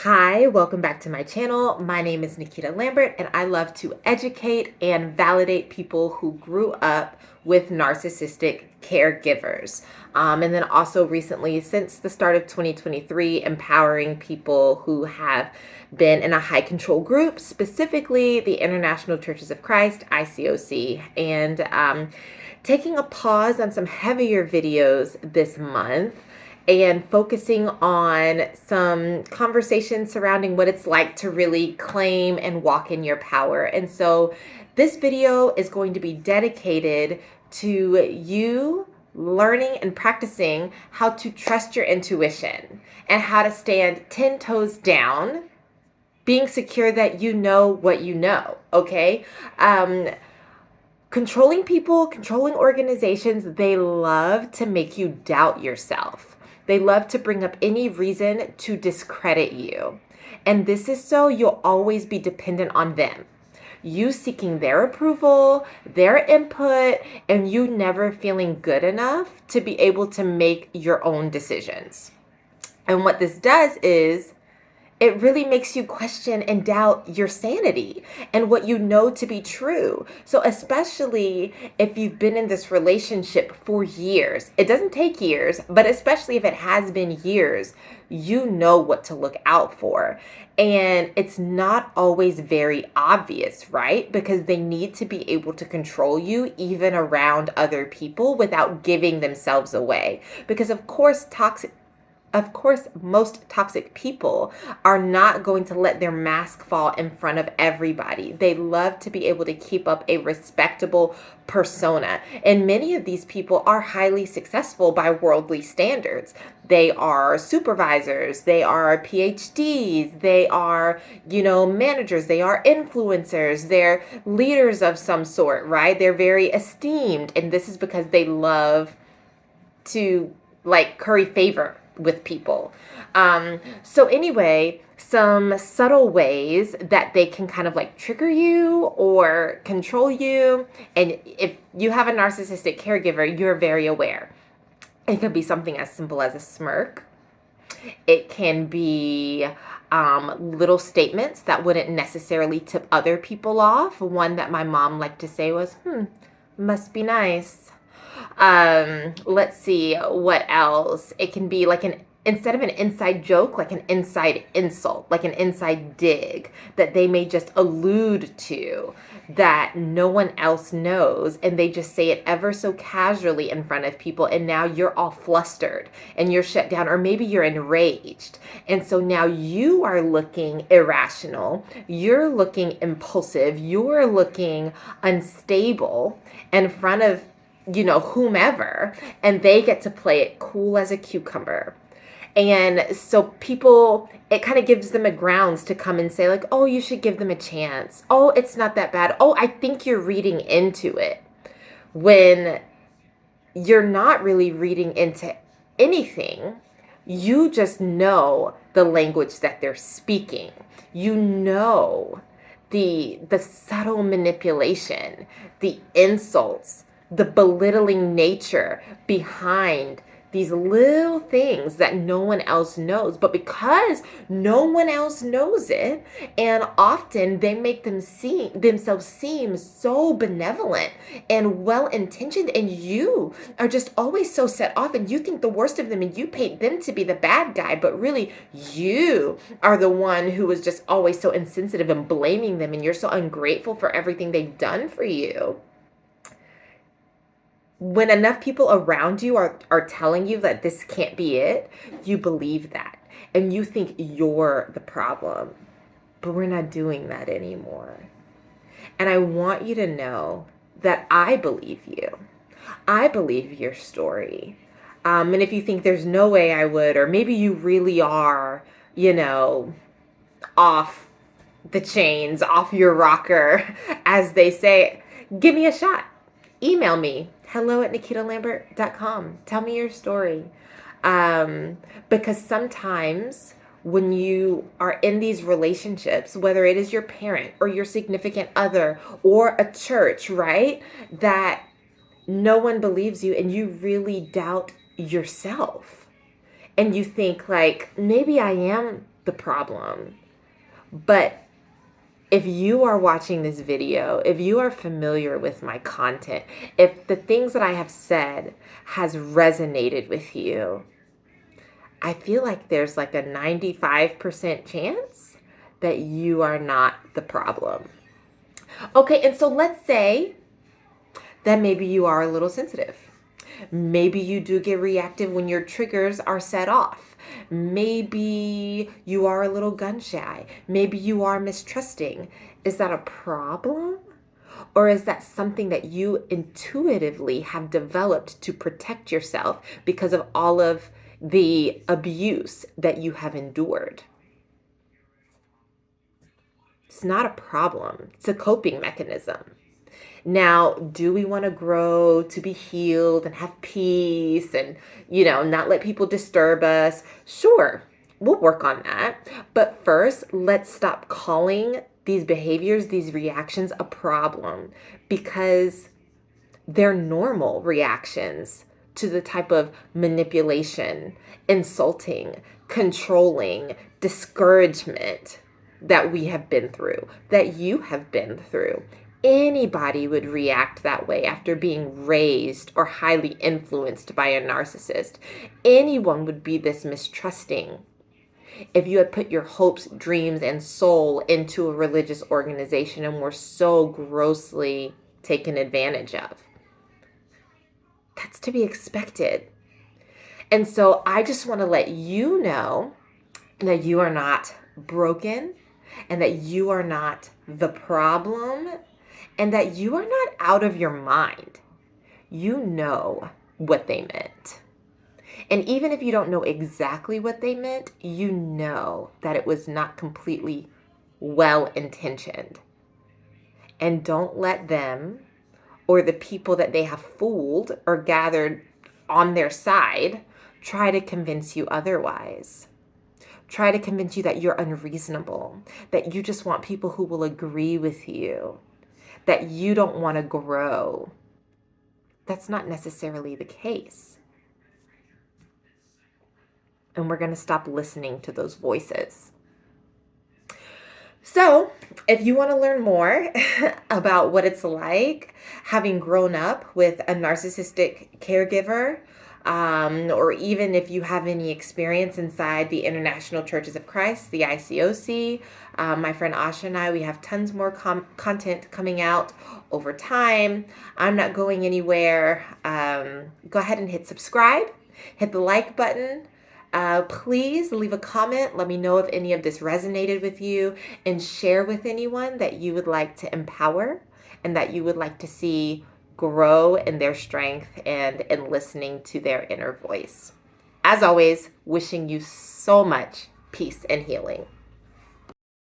Hi, welcome back to my channel. My name is Nikita Lambert, and I love to educate and validate people who grew up with narcissistic caregivers. And then also recently, since the start of 2023, empowering people who have been in a high control group, specifically the International Churches of Christ, ICOC, and taking a pause on some heavier videos this month and focusing on some conversations surrounding what it's like to really claim and walk in your power. And so this video is going to be dedicated to you learning and practicing how to trust your intuition and how to stand 10 toes down, being secure that you know what you know, okay? Controlling people, controlling organizations, they love to make you doubt yourself. They love to bring up any reason to discredit you. And this is so you'll always be dependent on them. You seeking their approval, their input, and you never feeling good enough to be able to make your own decisions. And what this does is it really makes you question and doubt your sanity and what you know to be true. So especially if you've been in this relationship for years, it doesn't take years, but especially if it has been years, you know what to look out for. And it's not always very obvious, right? Because they need to be able to control you even around other people without giving themselves away. Because of course, most toxic people are not going to let their mask fall in front of everybody. They love to be able to keep up a respectable persona. And many of these people are highly successful by worldly standards. They are supervisors, they are PhDs, they are, managers, they are influencers, they're leaders of some sort, right? They're very esteemed. And this is because they love to curry favor with people. So anyway, some subtle ways that they can kind of trigger you or control you. And if you have a narcissistic caregiver, you're very aware. It could be something as simple as a smirk. It can be little statements that wouldn't necessarily tip other people off. One that my mom liked to say was, must be nice. Let's see what else. It can be instead of an inside joke, like an inside insult, like an inside dig that they may just allude to that no one else knows. And they just say it ever so casually in front of people. And now you're all flustered and you're shut down, or maybe you're enraged. And so now you are looking irrational. You're looking impulsive. You're looking unstable in front of whomever, and they get to play it cool as a cucumber. And so people, it kind of gives them a grounds to come and say oh, you should give them a chance. Oh, it's not that bad. Oh, I think you're reading into it, when you're not really reading into anything. You just know the language that they're speaking. You know the subtle manipulation, the insults, the belittling nature behind these little things that no one else knows. But because no one else knows it, and often they make themselves seem so benevolent and well-intentioned, and you are just always so set off, and you think the worst of them, and you paint them to be the bad guy, but really you are the one who is just always so insensitive and blaming them, and you're so ungrateful for everything they've done for you. When enough people around you are telling you that this can't be it, you believe that. And you think you're the problem. But we're not doing that anymore. And I want you to know that I believe you. I believe your story. And if you think there's no way I would, or maybe you really are, off the chains, off your rocker, as they say, give me a shot. Email me, hello@nikitalambert.com. Tell me your story. Because sometimes when you are in these relationships, whether it is your parent or your significant other or a church, right, that no one believes you, and you really doubt yourself. And you think maybe I am the problem. But if you are watching this video, if you are familiar with my content, if the things that I have said has resonated with you, I feel like there's like a 95% chance that you are not the problem. Okay, and so let's say that maybe you are a little sensitive. Maybe you do get reactive when your triggers are set off. Maybe you are a little gun shy. Maybe you are mistrusting. Is that a problem? Or is that something that you intuitively have developed to protect yourself because of all of the abuse that you have endured? It's not a problem. It's a coping mechanism. Now, do we want to grow to be healed and have peace and, not let people disturb us? Sure, we'll work on that. But first, let's stop calling these behaviors, these reactions, a problem, because they're normal reactions to the type of manipulation, insulting, controlling, discouragement that we have been through, that you have been through. Anybody would react that way after being raised or highly influenced by a narcissist. Anyone would be this mistrusting if you had put your hopes, dreams, and soul into a religious organization and were so grossly taken advantage of. That's to be expected. And so I just want to let you know that you are not broken and that you are not the problem and that you are not out of your mind. You know what they meant. And even if you don't know exactly what they meant, you know that it was not completely well-intentioned. And don't let them or the people that they have fooled or gathered on their side try to convince you otherwise. Try to convince you that you're unreasonable, that you just want people who will agree with you, that you don't want to grow. That's not necessarily the case. And we're going to stop listening to those voices. So, if you want to learn more about what it's like having grown up with a narcissistic caregiver, or even if you have any experience inside the International Churches of Christ, the ICOC, my friend Asha and I, we have tons more content coming out over time. I'm not going anywhere. Go ahead and hit subscribe, hit the like button. Please leave a comment. Let me know if any of this resonated with you, and share with anyone that you would like to empower and that you would like to see grow in their strength and in listening to their inner voice. As always, wishing you so much peace and healing.